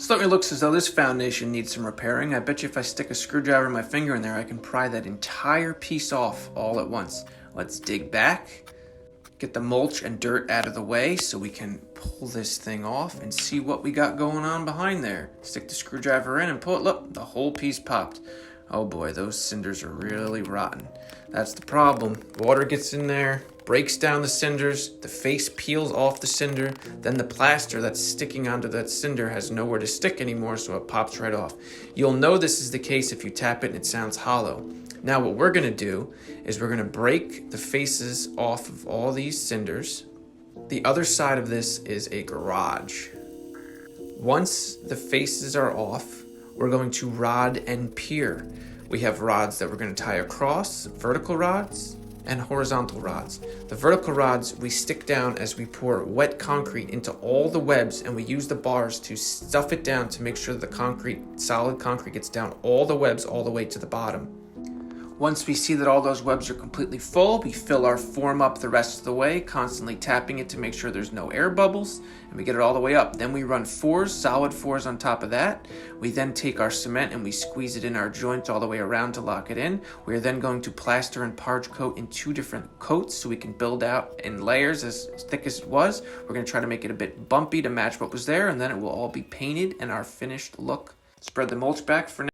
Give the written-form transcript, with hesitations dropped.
Certainly looks as though this foundation needs some repairing. I bet you if I stick a screwdriver and my finger in there, I can pry that entire piece off all at once. Let's dig back, get the mulch and dirt out of the way so we can pull this thing off and see what we got going on behind there. Stick the screwdriver in and pull it. Look, the whole piece popped. Oh boy, those cinders are really rotten. That's the problem. Water gets in there, breaks down the cinders, the face peels off the cinder, then the plaster that's sticking onto that cinder has nowhere to stick anymore, so it pops right off. You'll know this is the case if you tap it and it sounds hollow. Now what we're gonna do is we're gonna break the faces off of all these cinders. The other side of this is a garage. Once the faces are off, we're going to rod and pier. We have rods that we're going to tie across, vertical rods and horizontal rods. The vertical rods we stick down as we pour wet concrete into all the webs, and we use the bars to stuff it down to make sure that the solid concrete gets down all the webs all the way to the bottom. Once we see that all those webs are completely full, we fill our form up the rest of the way, constantly tapping it to make sure there's no air bubbles, and we get it all the way up. Then we run solid fours on top of that. We then take our cement and we squeeze it in our joints all the way around to lock it in. We're then going to plaster and parge coat in 2 different coats so we can build out in layers as thick as it was. We're going to try to make it a bit bumpy to match what was there, and then it will all be painted and our finished look. Spread the mulch back for now.